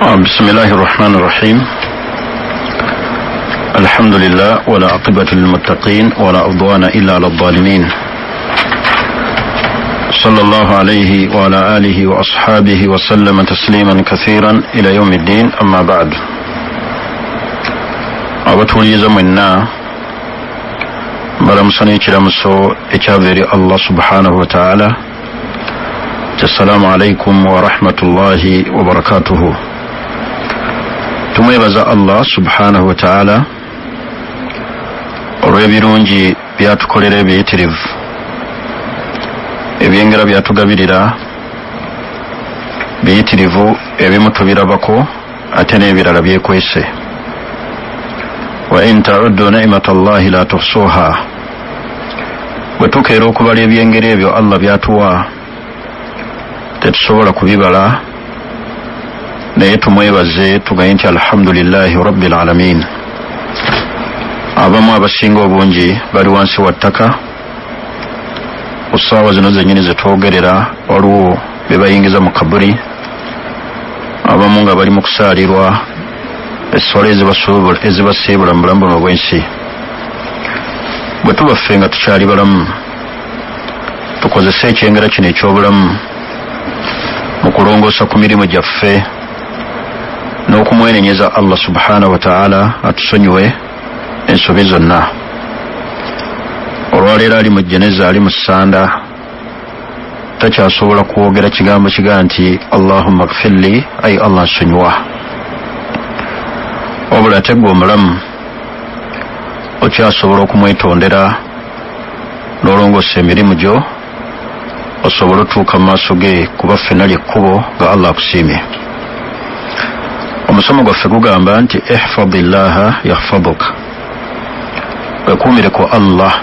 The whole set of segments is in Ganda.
بسم الله الرحمن الرحيم. الحمد لله ولا عقبة للمتقين ولا عدوان إلا على الظالمين. صلى الله عليه وعلى آله وأصحابه وسلم تسليما كثيرا إلى يوم الدين. أما بعد. أبتولي زمنا برمسني كرمسو إكابير الله سبحانه وتعالى. السلام عليكم ورحمة الله وبركاته. tumwebaza Allah subhanahu wa ta'ala olw'ebirungi byatukolera ebiyitirivu, ebyengera byatugabirira biyitirivu, ebimu tubirabako ate n'ebirala byekwese. wa in ta'uddu ni'mata Allahi la tuhsuha, bwe tukeera okubala ebyengera ebyo Allah byatuwa tetusobola kubibala, naye tumwebaze tugaye nti alhamdulillahi rabbil alamin. abamu abasinga obungi bali wansi wa ttaka ku ssaawa zino zennyini zetwogerera, waliwo be bayingiza mu kaburi, abamu nga bali mu kusaalirwa esswala ezibasiibula mu bulamu buno bw'ensi. bwe tubaffe nga tukyali balamu, tukozese ekyengera kino eky'obulamu mu kulongoosa ku mirimu gyaffe n'okumwenenyeza Allah subhanahu wa ta'ala atusonyiwe ensobi zonna. olwaleero ali mu jeneza, ali mu ssanda, takyasobola kwogera kigambo kiga nti Allahumma gfirli, ay Allah nsonyiwa. wabula ate gwe omulamu okyasobola okumwetondera n'olongoosa emirimu gyo, osobola otuuka mu maaso ge kuba ffenna lyekkubo nga Allah akusiimye. omusomo gwaffe gugamba nti ihfadillaha yahfaduka, wekuumire ku Allah,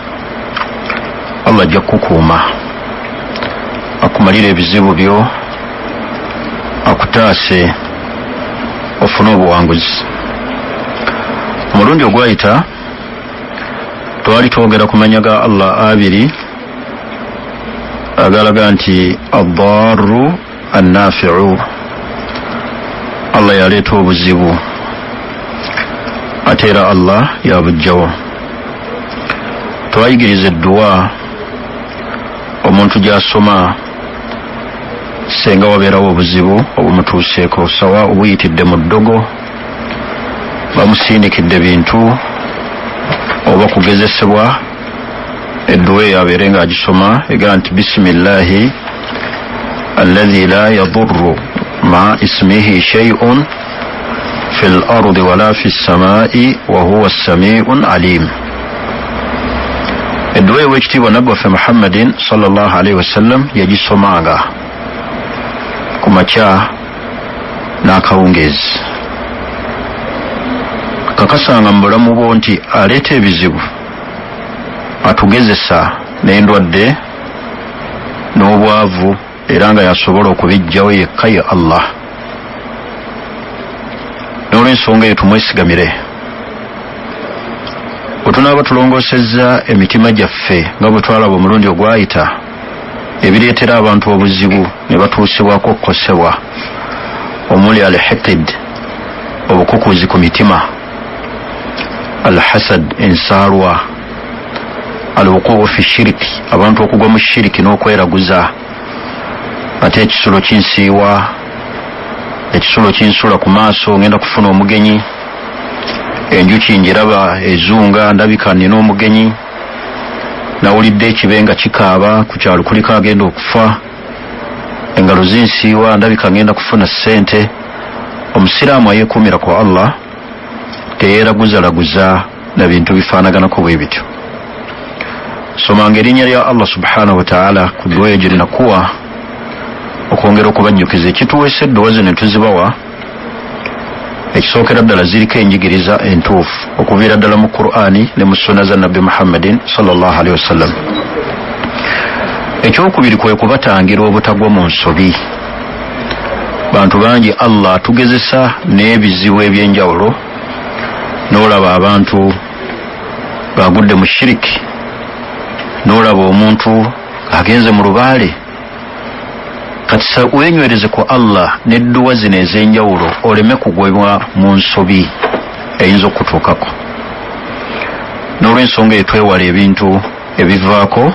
Allah ajja kukukuuma, akumalira ebizibu byo, akutaase ofune obuwanguzi. omulundi ogwayita twali twogera ku mannya ga Allah abiri agalaga nti ad-darru an-nafi'u, Allah yaleeta obuzibu ate era Allah yabujjawo. twayigiriza edduwa omuntu gy'asoma senga wabeerawo obuzibu obumutuuseeko, sawa obuyitidde mu ddogo, bamusindikidde bintu oba kugezesebwa. edduwa eyo abeere ng'agisoma egamba nti bisimillahi alladhi la yadurru ma ismihi shay'un fil ardi wala fis samai wa huwa as-sami'un alim. edduwa ew'ekitiibwa nabbi waffe Muhammadin sallallahu alaihi wasallam yagisomanga ku makya n'akawungeezi. kakasanga mu bulamu bwo nti aleeta ebizibu, atugezesa n'endwadde n'obwavu, era nga yasobola okubijjawo yekka ye Allah. n'olw'ensonga eyo tumwesigamire. bwe tunaaba tulongoosezza emitima gyaffe nga bwe twalaba omulundi ogwayita ebireetera abantu obuzibu ne batuusibwako okukosebwa, omuli al-hiqid, obukukuzi ku mitima, al-hasad, ensaalwa, al-wuquu fi shiriki, abantu okugwa mu shiriki n'okweraguza, ate ekisulo kinsiiwa, ekisulo kinsula ku maaso, ngenda kufuna omugenyi, enjuki njiraba ezunga, ndabika nina omugenyi, nawulidde ekibenga kikaaba, ku kyalo kuliko agenda okufa, engalo zinsiiwa, ndabika ngenda kufuna ssente. omusiraamu ayeekuumira ku Allah teyeeraguzalaguza na bintu bifaanaganako bwe bityo. somanga erinnya lya Allah subhanahu wa ta'ala ku dduwa eyo gye linakuwa okwongera okubajjukiza ekituweesa edduwa zino ne tuzibawa. ekisookera ddala ziriko enjigiriza entuufu okuviira ddala mu Qur'ani ne mu sunna za nabbi Muhammadin sallallahu alaihi wasallam. ekyokubiri kwe kubatangira obutagwa mu nsobi. bantu bangi Allah atugezesa n'ebizibu ebyenjawulo, n'olaba abantu bagudde mu shiriki, n'olaba omuntu agenze mu lubaale kati wenywereze ku Allah n'edduwa zino ez'enjawulo oleme kugwebwa mu nsobi eyinza okutuukako. N'olw'ensonga etwewala ebintu ebivaako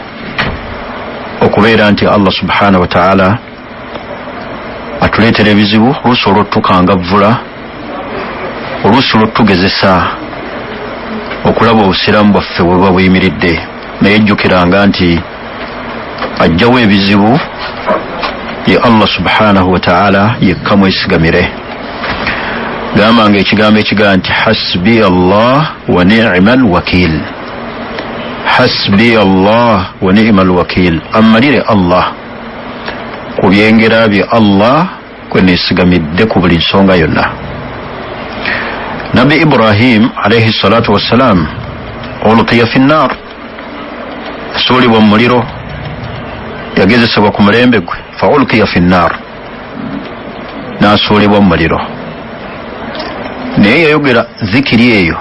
okubeera nti Allah subhanahu wa ta'ala atuleetera ebizibu, oluusi olw'otukangavvula, oluusi olw'otugezesa okulaba obusiraamu bwaffe bwe buba buyimiridde, naye jjukiranga nti ajjawo ebizibu ye Allah subhanahu wa ta'ala yekka mwesigamire. Gambanga ekigambo ekigaa nti hasbi Allah wa ni'mal wakil. Hasbi Allah wa ni'mal wakil. Ammalire Allah ku byengera bye Allah kwe neesigamidde ku buli nsonga yonna. Nabi Ibrahim alayhi salatu wassalam ulqiya fi nnar, asuulibwa mu muliro, yagezesebwa ku mulembe gwe, fa ulqiya fi nnar, n'asuulibwa mu muliro. Naye yayogera zikiri eyo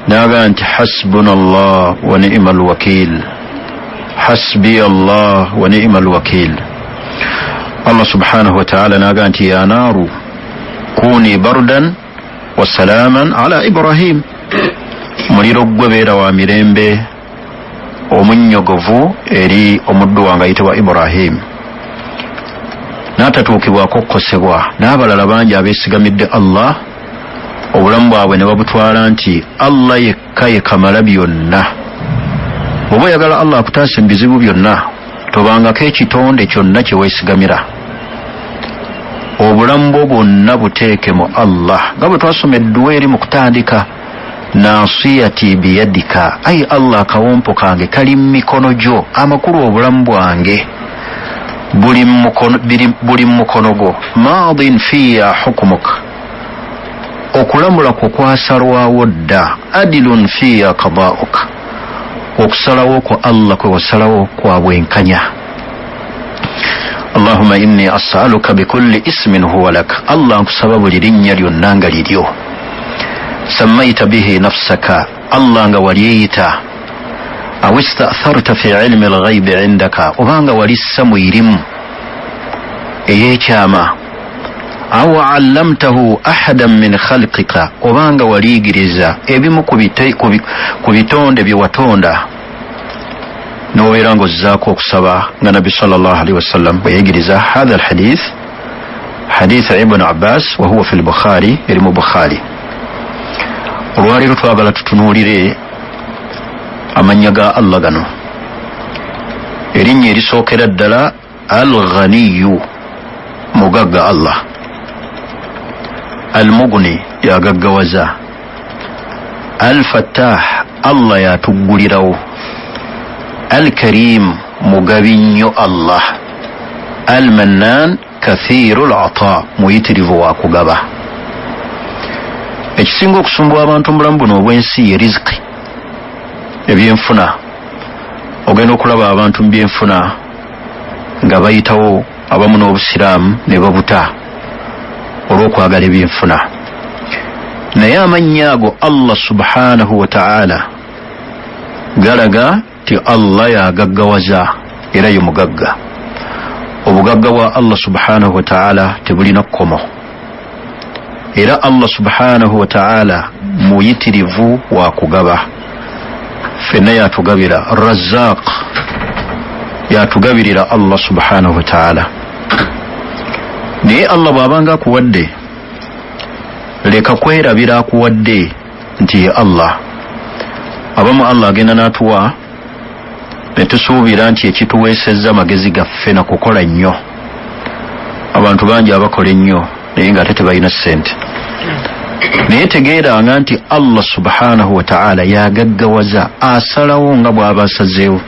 n'agaa nti hasbuna Allah wa ni'mal wakil, hasbi Allah wa ni'mal wakil. Allah subhanahu wa ta'ala n'agaa nti ya naaru kuni bardan wa salaman ala Ibrahim, muliro gwe beera wa mirembe omunnyogovu eri omuddu wange ayitibwa Ibrahim. N'atatuukibwako okukosebwa, n'abalala bangi abeesigamidde Allah obulamu bwabwe ne babutwala nti Allah yekka ye kamala byonna. Bw'oba oyagala Allah akutaasa mu bizibu byonna, tobangako ekitonde kyonna kye weesigamira. Obulamu bwo bwonna buteeke mu Allah, nga bwe twasoma edduwa eri mu kutandika, nasiyati biyadika, ayi Allah akawompo kange kali mu mikono gyo, amakulu obulamu bwange buli mu mukono gwo. Maadin fiya hukumuka, okulamula kwo kwasalwawo dda. Adilun fiya qada'uka, okusalawo kwa Allah kwe wasalawo kwa bwenkanya. Allahumma inni as'aluka bikulli ismin huwa lak, Allah nkusaba buli linnya lyonna nga liryo. Sammaita bihi nafsaka, Allah nga waliyita. Aw ista'tharta fi ilmi al-ghaybi indaka, obanga walissa mu irimu ey'ekyama. Aw 'allamtahu ahadan min khalqika, obanga waliyigiriza ebimu ku bitonde bye watonda, n'obeera ng'ozzaako okusaba nga Nabi sallallahu alaihi wasallam bwe yayigiriza. Hadha alhadith hadith Ibn Abbas wa huwa fi al-Bukhari, eri mu Bukhari. Olwaleero twagala tutunuulire amannya ga Allah gano. Erinnya erisookera ddala al-Ghaniyu, mugagga Allah. Al-Mughni, yagaggawaza. Al-Fattah, Allah yatuggulirawo. Al-Karim, mugabi nnyo Allah. Al-Mannan, kathirul ata, muyitirivu wa kugaba. Ekisinga okusumbwa abantu mu bulamu buno obw'ensi ye riziki, ebyenfuna. Ogenda okulaba abantu mu byenfuna nga bayitawo abamu n'obusiraamu ne babuta olw'okwagala ebyenfuna. Naye amannya ago Allah subhanahu wa ta'ala galaga ti Allah yagaggawaza era ye mugagga. Obugagga bwa Allah subhanahu wa ta'ala tebulina kkomo, era Allah subhanahu wa ta'ala muyitirivu wa kugaba. Fenna yatugabira Razzaq, yatugabirira Allah subhanahu wa ta'ala. Naye Allah bw'abanga akuwadde, leka kwerabira akuwadde nti ye Allah. Abamu Allah agenda n'atuwa ne tusuubira nti ekituweesezza magezi gaffe na kukola nnyo. Abantu bangi abakola ennyo naye ng'ate tebalina ssente. Naye tegeeranga nti Allah subhanahu wa ta'ala yagaggawaza, asalawo nga bw'aba asazeewo.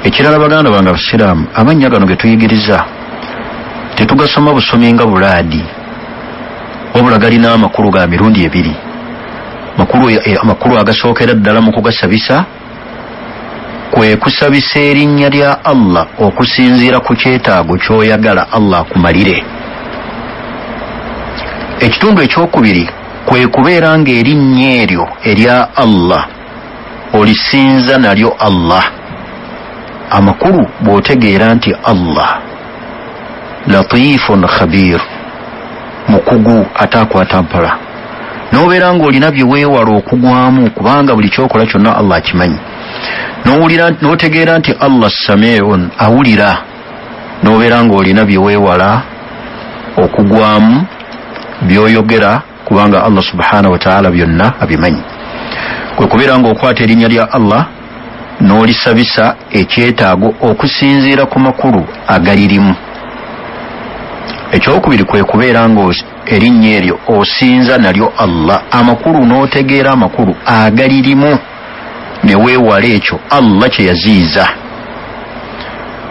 Ekirala baganda bange abasiraamu, amannya gano ge tuyigiriza tetugasoma busomi nga bulaadi, wabula galina amakulu ga mirundi ebiri. Amakulu agasookera ddala mu kugasabisa kwe kusabisa erinnya lya Allah okusinziira ku kyetaago ky'oyagala Allah akumalire. Ekitundu ekyokubiri kwe kubeera ng'erinnya eryo erya Allah olisinza nalyo Allah. Amakulu bw'otegeera nti Allah latifun khabir, mukugu atakwata mpala. Nobeera ng'olina bye weewala okugwamu kubanga buli kyokola kyonna Allah akimanyi. N'otegeera nti Allah samiun, awulira. Nobeera ng'olina bye weewala okugwamu byoyogera kubanga Allah subhanahu wa ta'ala byonna abimanyi. Kwe kubeera ng'okwata erinnya lya Allah n'olisabisa ekyetaago okusinziira ku makulu agalirimu. Ekyokubiri kwe kubeera ng'erinnya eryo osinza nalyo Allah, amakulu n'otegeera amakulu agalirimu ne weewala ekyo Allah kye yaziiza.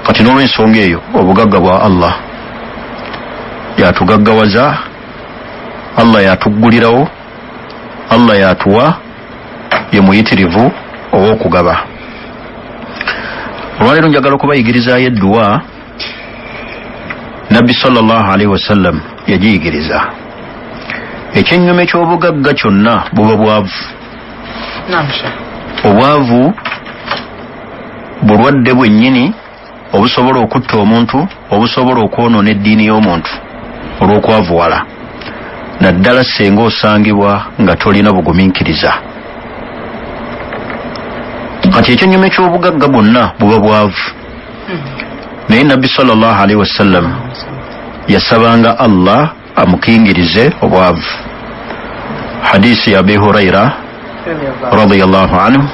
Kati n'olw'ensonga eyo obugagga bwa Allah yatugaggawaza, Allah yatuggulirawo, Allah yatuwa, ye muyitirivu ow'okugaba. Olwaleero njagala okubayigirizaayo edduwa Nabbi sallallahu alaihi wasallam yagiyigiriza. Ekyennyuma eky'obugagga kyonna buba bwavu. Obwavu bulwadde bwennyini obusobola okutta omuntu, obusobola okwonoona eddiini y'omuntu olw'okwavuwala, naddala senga osangibwa nga tolina bugumiikiriza. Kati ekyennyuma eky'obugagga bwonna buba bwavu. Naye Nabbi sallallahu alaihi wasallam yasabanga Allah amukingirize obwavu. Hadisi ya Abi Huraira radiyallahu anhu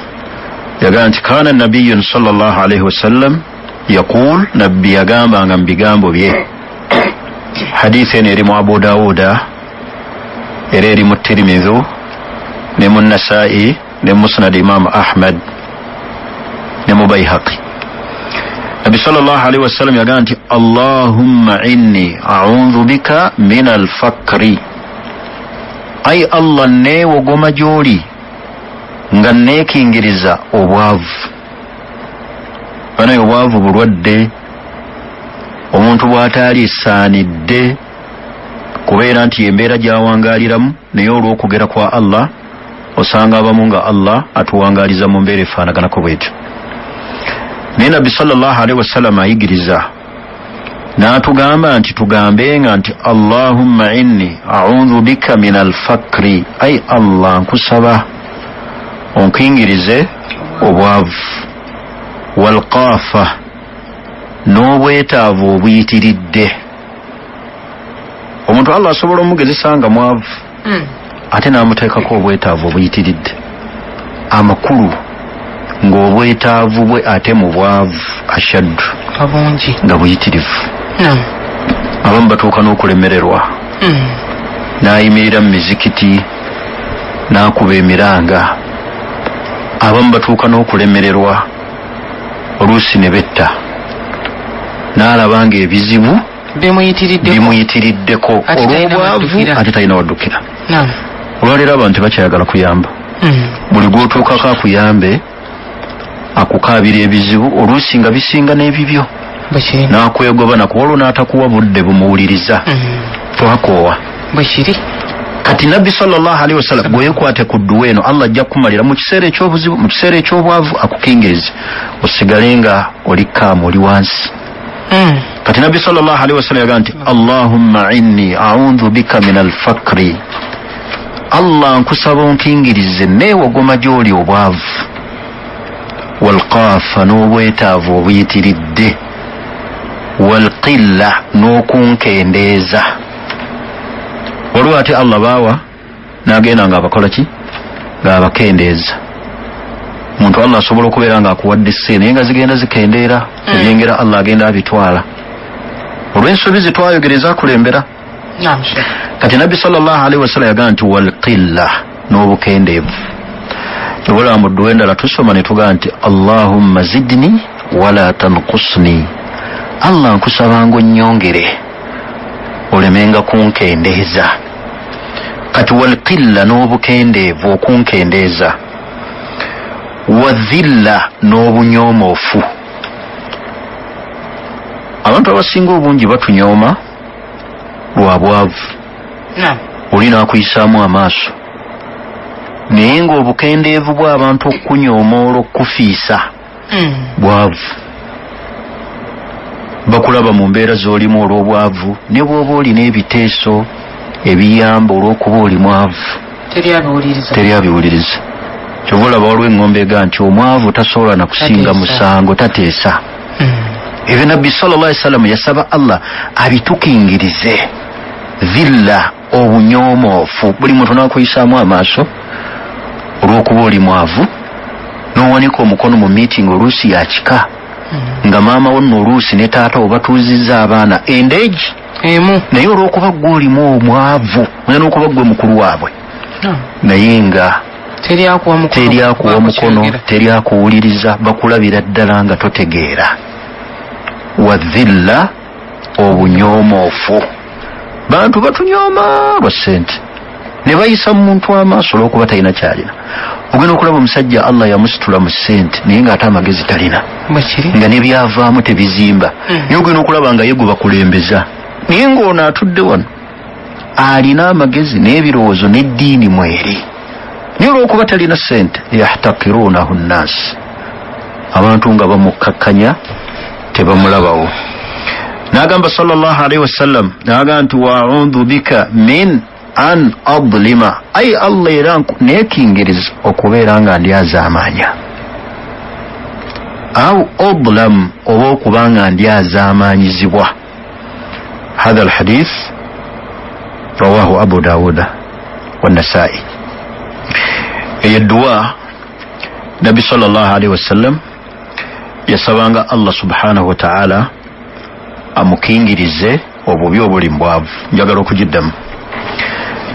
yagamba nti kana nabiyyun sallallahu alaihi wasallam yaqul, nabbi yagambanga mu bigambo bye. Hadisi eno eri mu Abu Dawuda, era eri mu Tirmidhi ne mu Nasai ne Musnad Imam Ahmad ne mu Bayhaqi. Nabi sallallahu alaihi wasallam yagamba nti Allahumma inni a'udhu bika min al-fakri, ay Allah neewogoma gy'oli nga neekingiriza obwavu. Bano obwavu bulwadde, omuntu bw'ataali esaanidde kubeera nti embeera gy'awangaaliramu, naye olw'okugera kwa Allah osanga abamu nga Allah atuwangaaliza mu mbeera efaanaganako bwetyo. Naye Nabbi sallallahu alaihi wasallam ayigiriza n'atugamba nti tugambenga nti Allahumma inni a'udhu bika min al-fakri, ay Allah nkusaba onkingirize obwavu, walqaafa n'obwetaavu obuyitiridde. Omuntu Allah asobola omugezesa nga mwavu ate n'amuteekako obwetaavu obuyitiridde, amakulu ng'obwetaavu bwe ate mu bwavu ashaddu nga buyitirivu. Abamu batuuka n'okulemererwa, n'ayimirira mu mizikiti n'akuba emiranga. Abamu batuuka n'okulemererwa oluusi ne betta, n'alaba nga ebizibu bimuyitiriddeko olw'obwavu ate talina waddukira. Olwaleero abantu bakyayagala kuyamba. Buli gw'otuukako akuyambe akukaabira ebizibu oluusi nga bisinga n'ebibyo, n'akwegoba nakuba olwo n'atakuwa budde bumuwuliriza twakoowa. Kati Nabbi sallallahu alaihi wasallam bweyekwate ku dduwa eno Allah ajja kumalira mu kiseera eky'obuzibu, mu kiseera eky'obwavu akukingirize osigale nga oli kaamu, oli wansi. Kati Nabbi sallallahu alaihi wasallam yagamba nti Allahumma inni a'udhu bika min al-fakri, Allah nkusaba onkingirize neewogoma gy'oli obwavu, walqaafa n'obwetaavu obuyitiridde, walqilla n'okunkendeeza. Waliwo ate Allah baawa n'agenda nga abakola ki? Nga abakendeeza. Omuntu Allah asobola okubeera nga akuwadde ssente naye nga zigenda zikendeera, ebyengera Allah agenda abitwala. Olw'ensobi ze twayogereza akulembera. Kati Nabbi sallallahu alaihi wasallam yagamba nti walqilla n'obukendeevu. Wala mu dduwa endala tusoma ne tugamba nti Allahumma zidni wala tanqusni, Allah nkusabanga onnyongere olemenga kunkendeeza. Kati walqilla n'obukendeevu okunkendeeza, wadhilla n'obunyomoofu. Abantu abasinga obungi batunyooma lwa bwavu. Oli n'akuyisaamu amaaso, naye ng'obukendeevu bw'abantu okukunyooma olw'okufiisa bwavu. bakulaba mu mbeera z'olimu olw'obwavu ne bw'oba olina ebiteeso ebiyamba olw'okuba oli mwavu teri abiwuliriza. Kyova olaba waliwo eŋŋombe ega nti omwavu tasobola na kusinga musango tateesa. Ebyo Nabbi sallallahu alaihi wasallam yasaba Allah abitukingirize. Dhilla obunyomoofu buli muntu n'akuyisaamu amaaso olw'okuba oli mwavu n'owanika omukono mu meeting oluusi yakika nga maama wo nno oluusi ne taata obatuuzizza abaana endeegi naye olw'okuba gwe olimu omwavu naye n'okuba gwe mukulu waabwe naye nga teri akuwa mukono teri akuwuliriza bakulabira ddala nga totegeera. Wa dhilla obunyomoofu bantu batunyooma lwa ssente ne bayisa mu muntu amaaso olw'okuba talina kyalina. Ogenda okulaba omusajja Allah yamusitula mu ssente naye ng'ate amagezi talina nga ne byavaamu tebizimba naye ogenda okulaba nga ye gwe bakulembeza naye ng'ono atudde wano alina amagezi n'ebirowoozo n'eddiini mweri naye olw'okuba talina ssente yahtakiruunahu nnaasi abantu nga bamukkakkanya tebamulabawo. N'agamba sallallahu alaihi wasallam n'agamba nti wa'udhu bika min an adlima ay Allah era neekingiriza okubeera nga ndyazaamanya au adlam oba okuba nga ndyazaamanyizibwa. Hadha alhadith rawahu Abu Dawuda wa Nasa'i. Eyo dua Nabi sallallahu alaihi wasallam yasabanga Allah subhanahu wa ta'ala amukingirize obubi obuli mbwavu. Njagala okugiddamu.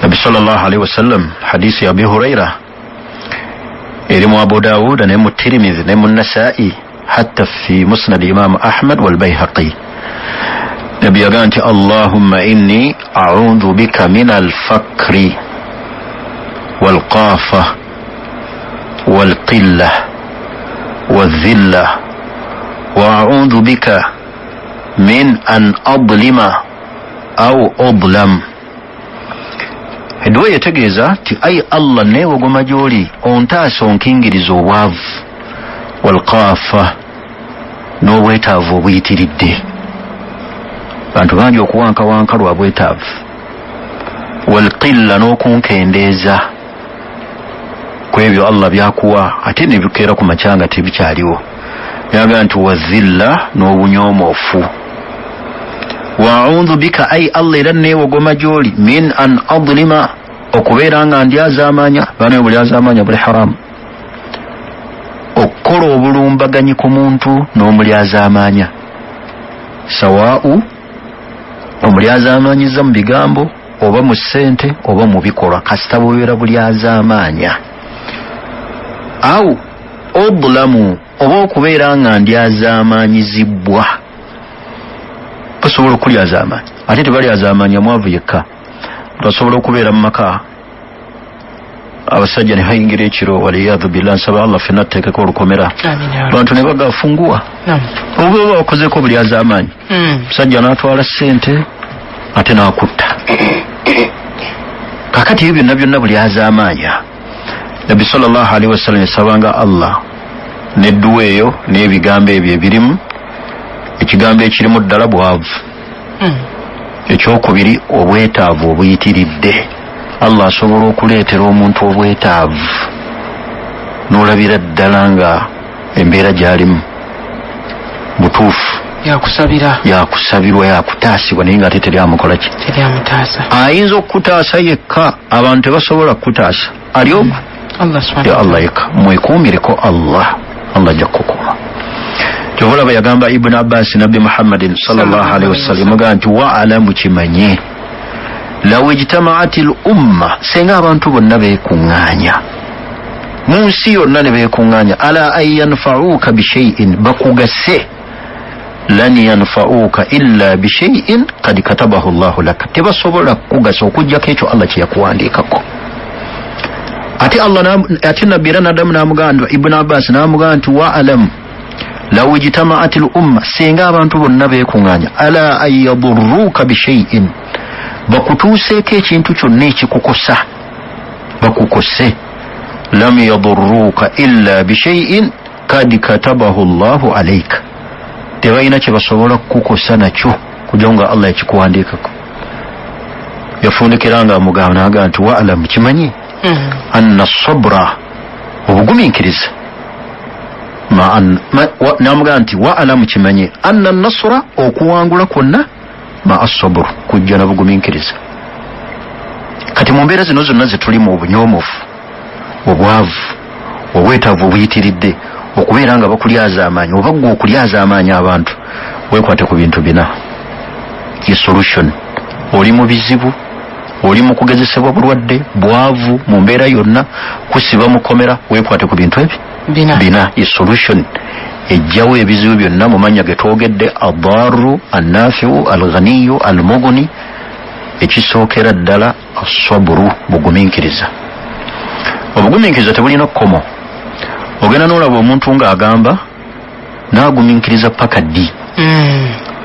Nabi sallallahu alaihi wasallam hadisi ya Abi Huraira erimu Abu Dawud ne mu Tirmidhi ne mu Nasa'i hatta fi Musnad Imam Ahmad wal Bayhaqi. Nabi yaganti Allahumma inni a'udhu bika min al-fakri wal qafa wal qillah wal dhillah wa a'udhu bika min an adlima au adlam. Edwa yetegeeza ti ay Allah neewogoma gy'oli ontaasa onkingiriza obwavu walqaafa n'obwetaavu obuyitiridde. Bantu bangi okuwankawanka lwa bwetaavu walqilla n'okunkendeeza ku ebyo Allah byakuwa ate ne bikeera ku makyanga tebikyaliwo. Yaga nti wazilla n'obunyomoofu. Wa'udhu bika ay Allah era neewogoma gy'oli min an adlima okubeera nga ndyazaamanya. Bano buli azaamanya buli haramu. Okukola obulumbaganyi ku muntu n'omulyazaamanya sawaa'u omulyazaamanyizza mu bigambo oba mu ssente oba mu bikolwa kasita bubeera bulyazaamanya. Au obulamu oba okubeera nga ndyazaamanyizibwa. Basobola okulyazaamanya ate tebalyazaamanya mwavu yekka. Basobola okubeera mu maka abasajja ne hayingira ekiro waliyadhu billah nsaba Allah fenna tuteekeko olukomera bantu ne bagafunguwa oba bakozeko bulyazaamanya. Musajja n'atwala ssente ate n'akutta. Kakati ebyo byonna byonna bulyazaamanya. Nabi sallallahu alaihi wasallam yasabanga Allah n'edduwa eyo n'ebigambo ebyo ebirimu ekigambo ekirimu ddala bwavu. Ekyokubiri obwetaavu obuyitiridde. Allah asobola okuleetera omuntu obwetaavu n'olabira ddala nga embeera gy'alimu butuufu yakusabirwa yakutaasibwa naye ng'ate teryamukola ki teryamutaasa. Ayinza okukutaasa yekka abantu tebasobola kukutaasa ali omu ya Allah yekka. Mwekuumireko Allah ajja kukukuuma. Kyova yagamba Ibn Abbas Nabbi Muhammadin sallallahu alaihi wasallam agamba nti wa'alamu kimanye law ijtama'atil umma senga abantu bonna beekuŋŋaanya mu nsi yonna ne beekuŋŋaanya ala an yanfa'uka bishay'in bakugase lan yanfa'uka illa bishay'in qad katabahu Allahu laka. Tebasobola kugasa okujjako ekyo Allah kye yakuwandiikako. Ate Nabbi Adam n'amugamba Ibn Abbas n'amugamba nti wa'alamu law ijtama'atil umma senga abantu bonna beekuŋŋaanya ala an yadurruka bishay'in bakutuuseeko ekintu kyonna ekikukosa bakukose lam yadurruka illa bishay'in kad katabahu Allahu alayka tebalina kye basobola kukukosa nakyo kujonga Allah ekikuwandiikako. Yafundikira nga amugamba n'agamba nti wa'alamu kimanyi anna sabra obugumiikiriza n'amugamba nti wa'alamu kimanyi anna nasra okuwangula kwonna ma asabru kujja na bugumiikiriza. Kati mu mbeera zino zonna zetulimu obunyoomofu, obwavu, obwetaavu obuyitiridde, okubeera nga bakulyaza amaanyi oba gwe okulyaza amaanyi abantu, weekwate ku bintu bina. Ye solution. Oli mu bizibu, oli mu kugezesebwa bulwadde, bwavu, mu mbeera yonna, kusiba mukomera, weekwate ku bintu ebyo bina. Ye solution ejjawo ebizibu byonna mu mannya ge twogedde: ad-darru, an-nafi'u, al-ghaniyu, al-mughni. Ekisookera ddala asaburu, bugumiikiriza. Obugumiikiriza tebulina kkomo. Ogenda n'olaba omuntu ng'agamba n'agumiikiriza paka ddi.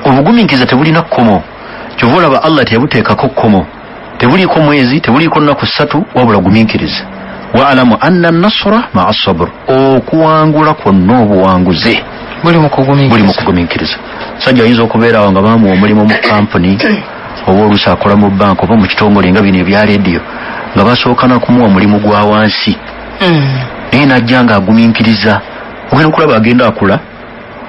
Obugumiikiriza tebulina kkomo. Kyova olaba Allah teyabuteekako kkomo. Tebuliiko mwezi, tebuliiko nnaku 3, wabula gumiikiriza. Wa'alamu anna an-nasra ma'a as-sabr. Okuwangula kwonna obuwanguze buli mu kugumiikiriza. Sajja ayinza okubeera awo nga baamuwa omulimu mu kampuni oba oluusi akola mu banka oba mu kitongole nga bino ebya leediyo, nga basooka na kumuwa mulimu gwa wansi. Naye najja nga agumiikiriza. Ogenda okulaba agenda akula,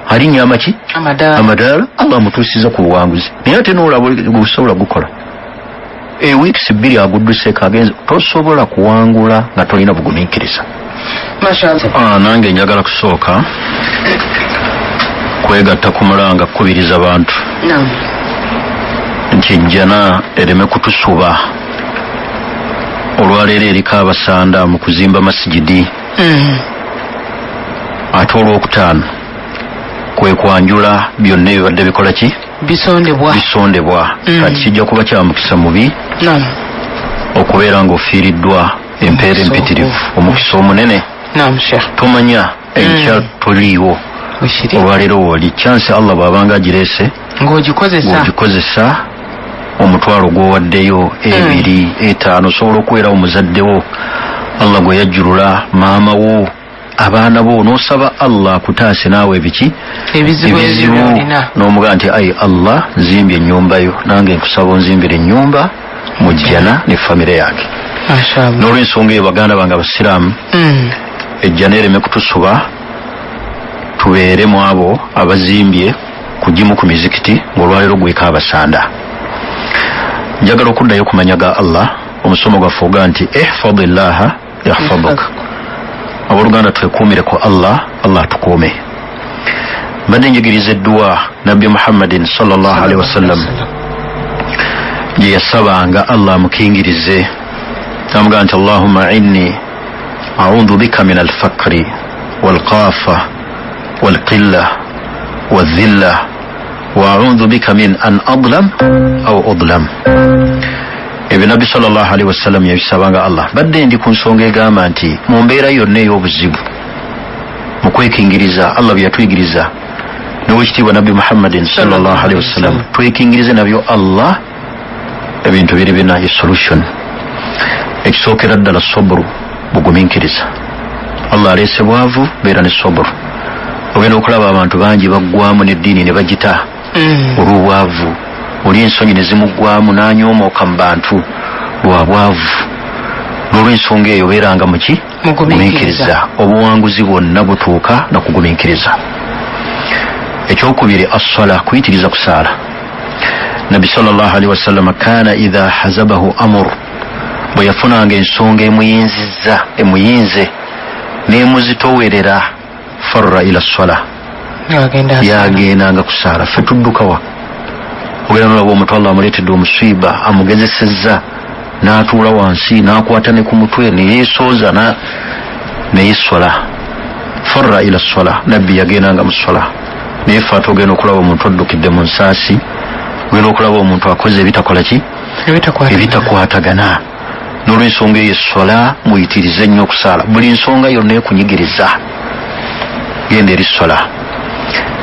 alinnya amaki amadaala, Allah amutuusiza ku buwanguzi. Naye ate n'olaba gusobola gukola weeks 2 agudduseeko agenze, tosobola kuwangula nga tolina bugumiikiriza. Nange njagala kusooka kwegatta ku mulanga kukubiriza abantu nti jjana ereme kutusuba olwaleero eriko abasanda mu kuzimba masigidi. Ate olwokutaano kwe kwanjula byonna ebibadde bikola ki? Bisondebwa. Kati kijja kuba kya mukisa mubi okubeera ng'ofiiriddwa empeera empitirivu, omukisa omunene. Tomanya enkya toliiwo. Olwaleero woli chance Allah bw'abanga agireese ng'ogikozesa omutwalo gw'owaddeyo 2, 5 osobola okuweerawo omuzaddewo, Allah gwe yajjulula, maama wo, abaana bo, n'osaba Allah akutaase naawe ebizibu n'omugamba nti ayi Allah nzimbye ennyumba yo, nange nkusaba onzimbire ennyumba mu jjana ne famire yange. N'olw'ensonga eyo baganda bange abasiraamu, ejjana ereme kutusuba, tubeere mu abo abazimbye kugimu ku mizikiti ng'olwaleero gweka abasanda. Njagala okuddayo kumanyaga Allah. Omusomo gwaffe oga nti ihfadillaha yahfaduka. Abooluganda twekuumire ku Allah, Allah tukuume. Mbadde njigiriza edduwa Nabbi Muhammadin sallallahu alaihi wasallam gye yasabanga Allah amukingirize. Namugamba nti Allahumma inni a'udhu bika min al-fakri wal-qafa wal-qilla wal-dhilla wa a'udhu bika min an adlam aw udlam. Ebyo Nabbi sallallahu alaihi wasallam yabisabanga Allah. Badde ndi ku nsonga egamba nti mu mbeera yonna ey'obuzibu mu kwekingiriza Allah bye yatuyigiriza n'owekitiibwa Nabbi Muhammadin sallallahu alaihi wasallam twekingirize nabyo Allah ebintu biri bina ye solution. Ekisookera ddala sobru, bugumiikiriza. Allah aleese bwavu, beera ne sobru. Ogenda okulaba abantu bangi baggwamu n'eddiini ne bagita olw'obwavu. Oli ensonyi ne zimuggwamu n'anyoomooka mu bantu lwa bwavu. N'olw'ensonga eyo beeranga muki? Gumiikiriza. Obuwanguzi bwonna butuuka na kugumiikiriza. Ekyokubiri as-sala, kuyitiriza kusaala. Nabbi sallallahu alaihi wasallam kaana idha hazabahu amur, bwe yafunanga ensonga emuyinze n'emuzitowerera, farra ila as-sala, yagendanga kusaala. Ffe tuddukawa. Ogenda n'olaba omuntu Allah amuleetedde omusiiba, amugezesezza, n'atuula wansi, n'akwata ne ku mutwe, ne yeesooza, ne yessola. Farra ila as-sala, Nabbi yagendanga mu ssola. Naye ffe ate ogenda okulaba omuntu addukidde mu nsaasi, ogenda okulaba omuntu akoze ebitakola ki? Ebitakwatagana. N'olw'ensonga eyo essola muyitirize nnyo okusaala. Buli nsonga yonna ekunyigiriza, genda eri ssola.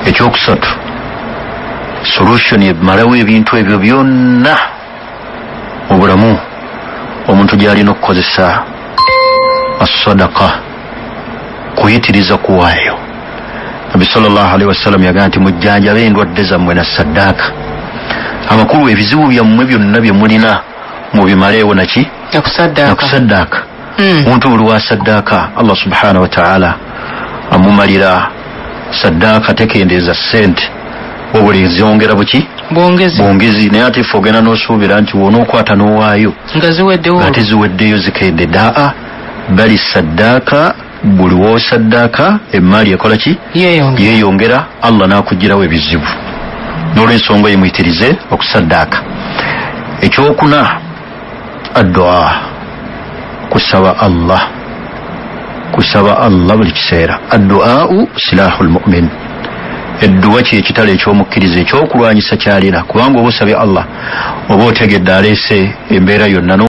Ekyokusatu, solution emalawo ebintu ebyo byonna mu bulamu omuntu gy'alina okukozesa as-sadaqa, kuyitiriza kuwaayo. Nabi sallallahu alaihi wasallam yagamba nti mujjanjabe endwadde zammwe na saddaaka amakulu ebizibu byammwe byonna bye mulina mubimaleewo naki nakusaddaaka omuntu buli wa saddaaka Allah subhanahu wa ta'ala amumalira saddaaka tekendeeza ssente wabula ziyongera buki bwongezi naye ate ffe ogenda n'osuubira nti wonookwata n'owaayo ate ziweddeyo zikende daa bali saddaaka buli w'osaddaaka emmaali ekola ki yeeyongera Allah n'akugirawo ebizibu n'olw'ensonga yemuyitirize okusaddaaka. Ekyokuna addu'a kusaba Allah buli kiseera. Addu'au silahul mu'min, edduwa kyekitalo ekyomukkiriza ekyokulwanyisa kyalina kubanga oba osabye Allah oba otegedde aleese embeera yonna